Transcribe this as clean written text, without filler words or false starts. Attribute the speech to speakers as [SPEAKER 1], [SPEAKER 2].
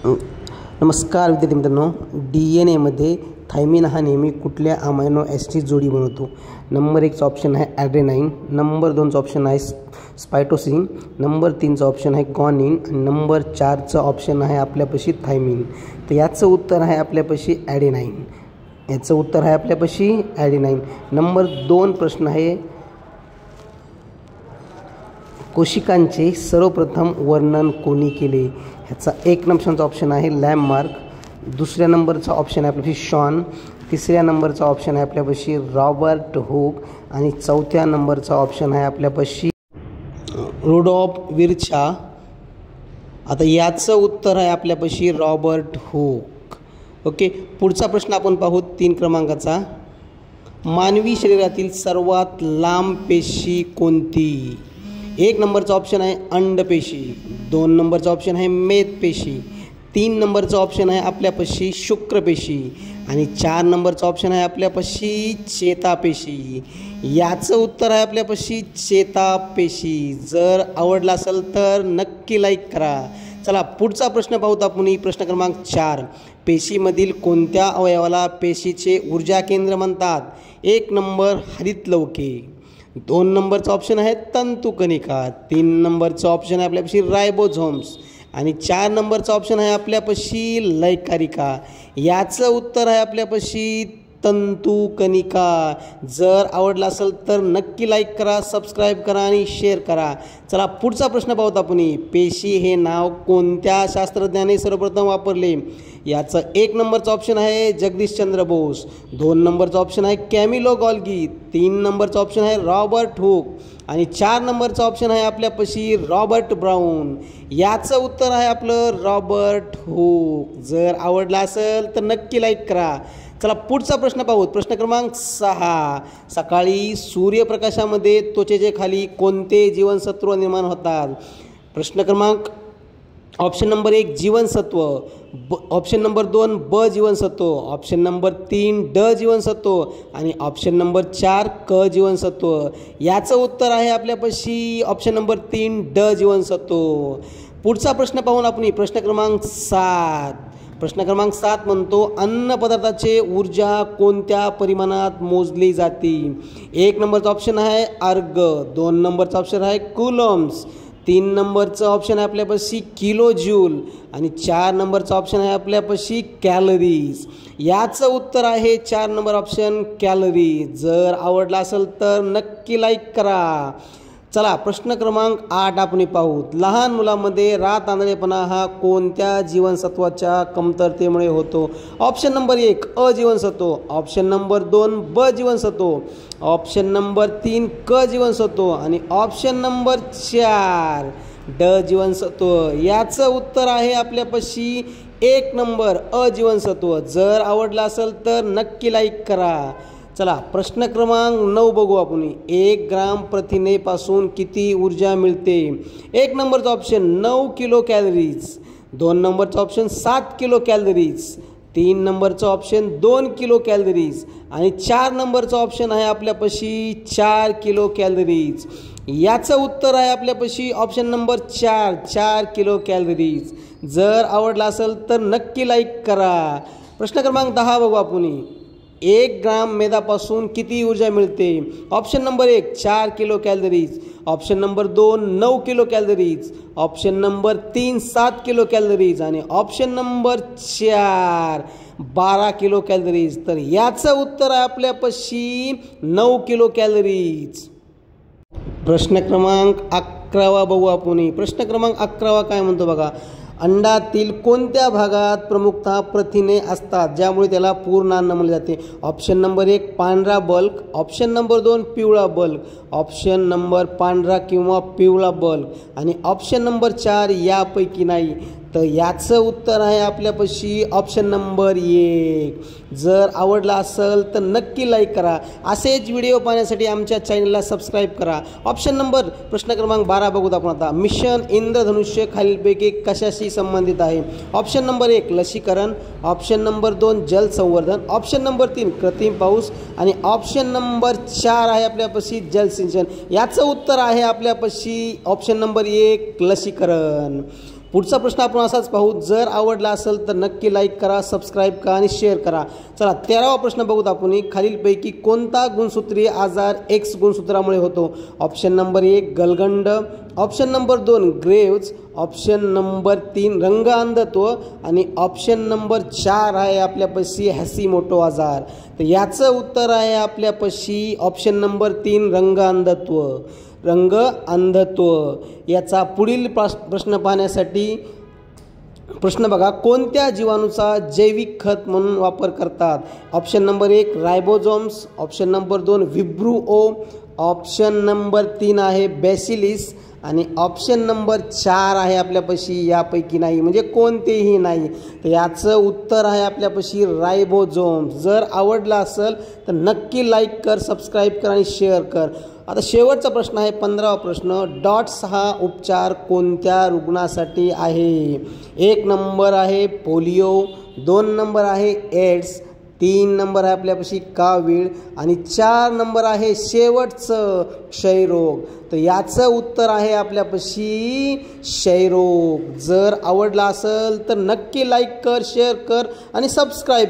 [SPEAKER 1] नमस्कार विद्यार्थी मित्रांनो, DNA मध्ये थायमिन हा नेहमी कुठल्या अमायनो ॲसिडची जोडी बनवतो? नंबर 1चा ऑप्शन आहे ॲड्रेनाइन, नंबर 2चा ऑप्शन आहे स्पायटोसिन, नंबर 3चा ऑप्शन आहे गॉनिन आणि नंबर 4चा ऑप्शन आहे आपल्यापाशी थायमिन. तर याचं उत्तर आहे आपल्यापाशी ॲडेनाइन. याचं उत्तर आहे आपल्यापाशी ॲडेनाइन. नंबर 2 प्रश्न आहे, कोशिकांचे सर्वप्रथम वर्णन कोणी केले? ह्याचा 1 नंबरचा ऑप्शन आहे लॅम्मार्क, दुसऱ्या नंबरचा ऑप्शन आहे आपल्यापाशी शॉन, तिसऱ्या नंबरचा ऑप्शन आहे आपल्यापाशी रॉबर्ट हुक आणि चौथ्या नंबरचा ऑप्शन आहे आपल्यापाशी रुडॉल्फ विर्चा. आता याचं उत्तर आहे आपल्यापाशी रॉबर्ट हुक. ओके, पुढचा प्रश्न आपण पाहू 3 क्रमांकाचा. मानवी शरीरातील सर्वात लांब पेशी कोणती? 1 नंबरचा ऑप्शन आहे अंडपेशी, 2 नंबरचा ऑप्शन आहे मेदपेशी, 3 नंबरचा ऑप्शन आहे आपल्यापाशी शुक्रपेशी आणि 4 नंबरचा ऑप्शन आहे आपल्यापाशी चेतापेशी. याचं उत्तर आहे आपल्यापाशी चेतापेशी. जर आवडला असेल तर नक्की लाईक करा. चला पुढचा प्रश्न पाहूत आपण. प्रश्न क्रमांक 4. पेशीमधील कोणत्या अवयवाला पेशीचे ऊर्जा केंद्र म्हणतात? 1 नंबर हरितलवके, 2 नंबरचा ऑप्शन आहे तंतुकणिका, 3 नंबरचा ऑप्शन आहे आपल्यापाशी रायबोझोम्स आणि 4 नंबरचा ऑप्शन आहे आपल्यापाशी लयकारिका. याचं उत्तर आहे आपल्यापाशी तंतुकणिका. जर आवडला असेल तर नक्की लाईक करा, सबस्क्राईब करा आणि शेअर करा. चला पुढचा प्रश्न पाहूत आपण. पेशी हे नाव कोणत्या शास्त्रज्ञाने सर्वप्रथम वापरले? याचं 1 नंबरचा ऑप्शन आहे जगदीशचंद्र बोस, 2 नंबरचा ऑप्शन आहे कॅमिलो गॉल्गी, 3 नंबरचा ऑप्शन आहे रॉबर्ट हुक आणि 4 नंबरचा ऑप्शन आहे आपल्यापाशी रॉबर्ट ब्राऊन. याचं उत्तर आहे आपलं रॉबर्ट हुक. जर आवडला असेल तर नक्की लाईक करा. चला पुढचा प्रश्न पाहू. प्रश्न क्रमांक 6. सकाळी सूर्यप्रकाशामध्ये त्वचेच्या खाली कोणते जीवनसत्व निर्माण होतात? प्रश्न क्रमांक ऑप्शन नंबर 1 जीवनसत्व, ऑप्शन नंबर 2 ब जीवनसत्व, ऑप्शन नंबर 3 ड जीवनसत्व आणि ऑप्शन नंबर 4 क जीवनसत्व. याचं उत्तर आहे आपल्यापाशी ऑप्शन नंबर 3 ड जीवनसत्व. पुढचा प्रश्न पाहून आपण. प्रश्न क्रमांक 7. प्रश्न क्रमांक 7 म्हणतो, अन्न पदार्थाचे ऊर्जा कोणत्या परिमाणात मोजली जाते? 1 नंबरचा ऑप्शन आहे अर्ग, 2 नंबरचा ऑप्शन आहे कुलम्स, 3 नंबरचं ऑप्शन आहे आपल्यापाशी किलो जूल आणि 4 नंबरचा ऑप्शन आहे आपल्यापाशी कॅलरीज. याचं उत्तर आहे 4 नंबर ऑप्शन कॅलरीज. जर आवडला असेल तर नक्की लाईक करा. चला प्रश्न क्रमांक 8 आपण पाहू. लहान मुलांमध्ये रात आंधळेपणा हा कोणत्या जीवनसत्वाच्या कमतरतेमुळे होतो? ऑप्शन नंबर 1 अ जीवनसत्व, ऑप्शन नंबर 2 ब जीवनसत्व, ऑप्शन नंबर 3 क जीवनसत्व आणि ऑप्शन नंबर 4 ड जीवनसत्व. याचं उत्तर आहे आपल्यापाशी 1 नंबर अ जीवनसत्व. जर आवडला असेल तर नक्की लाईक करा. चला प्रश्न क्रमांक 9 बघू आपण. 1 ग्राम प्रथिनेपासून किती ऊर्जा मिळते? 1 नंबरचा ऑप्शन 9 किलो कॅलरीज, 2 नंबरचा ऑप्शन 7 किलो कॅलरीज, 3 नंबरचा ऑप्शन 2 किलो कॅलरीज आणि 4 नंबरचा ऑप्शन आहे आपल्यापाशी 4 किलो कॅलरीज. याचं उत्तर आहे आपल्यापाशी ऑप्शन नंबर 4 किलो कॅलरीज. जर आवडला असेल तर नक्की लाईक करा. प्रश्न क्रमांक 10 बघू आपण. 1 ग्राम मेदापासून किती ऊर्जा मिळते? Option number 1 4 kilo calories, option number 2 9 kilo calories, option number 3 7 kilo calories आणि ऑप्शन नंबर 4 12 किलो कॅलरीज. तर याचं उत्तर आहे आपल्यापाशी 9 किलो कॅलरीज. प्रश्न क्रमांक 11 बघू आपण. प्रश्न क्रमांक 11 काय म्हणतो बघा. अंडातील कोणत्या भागात प्रमुखतः प्रथिने असतात ज्यामुळे त्याला पूर्ण अन्न म्हणले जाते? ऑप्शन नंबर 1 पांढरा बल्क, ऑप्शन नंबर 2 पिवळा बल्क, ऑप्शन नंबर पांढरा किंवा पिवळा बल्क आणि ऑप्शन नंबर 4 यापैकी नाही. तर याचं उत्तर आहे आपल्यापाशी ऑप्शन नंबर 1. जर आवडला असेल तर नक्की लाईक करा. असेच व्हिडिओ पाहण्यासाठी आमच्या चॅनलला सबस्क्राईब करा. ऑप्शन नंबर प्रश्न क्रमांक 12 बघूत आपण आता. मिशन इंद्रधनुष्य खालीलपैकी कशाशी संबंधित आहे? ऑप्शन नंबर 1 लसीकरण, ऑप्शन नंबर 2 जलसंवर्धन, ऑप्शन नंबर 3 कृत्रिम पाऊस आणि ऑप्शन नंबर 4 आहे आपल्यापाशी जलसिंचन. याचं उत्तर आहे आपल्यापाशी ऑप्शन नंबर 1 लसीकरण. पुढचा प्रश्न आपण असाच पाहू. जर आवडला असेल तर नक्की लाईक करा, सबस्क्राईब करा आणि शेअर करा. चला 13वा प्रश्न बघूत आपण. खालीलपैकी कोणता गुणसूत्रीय आजार एक्स गुणसूत्रामुळे होतो? ऑप्शन नंबर 1 गलगंड, option number 2 Graves, option number 3 रंग अंधत्व आणि ऑप्शन नंबर 4 आहे आपल्यापाशी हॅसिमोटो आजार. तर याचं उत्तर आहे आपल्यापाशी ऑप्शन नंबर 3 रंग अंधत्व. रंग अंधत्व. याचा पुढील प्रश्न पाहण्यासाठी प्रश्न बघा. कोणत्या जीवाणूचा जैविक खत म्हणून वापर करतात? Option number 1 ribosomes, option number 2 Vibrio, option number 3 आहे बॅसिलिस आणि ऑप्शन नंबर 4 आहे आपल्यापाशी यापैकी नाही, म्हणजे कोणतेही नाही. तर याचं उत्तर आहे आपल्यापाशी रायबोझोम्स. जर आवडला असेल तर नक्की लाईक कर, सबस्क्राईब कर आणि शेअर कर. आता शेवटचा प्रश्न आहे 15वा प्रश्न. डॉट्स हा उपचार कोणत्या रुग्णासाठी आहे? 1 नंबर आहे पोलिओ, 2 नंबर आहे एड्स, 3 नंबर आहे आपल्यापाशी कावीळ आणि 4 नंबर आहे शेवटचं क्षयरोग. तर याचं उत्तर आहे आपल्यापाशी क्षयरोग. जर आवडला असेल तर नक्की लाईक कर, शेअर कर आणि सबस्क्राईब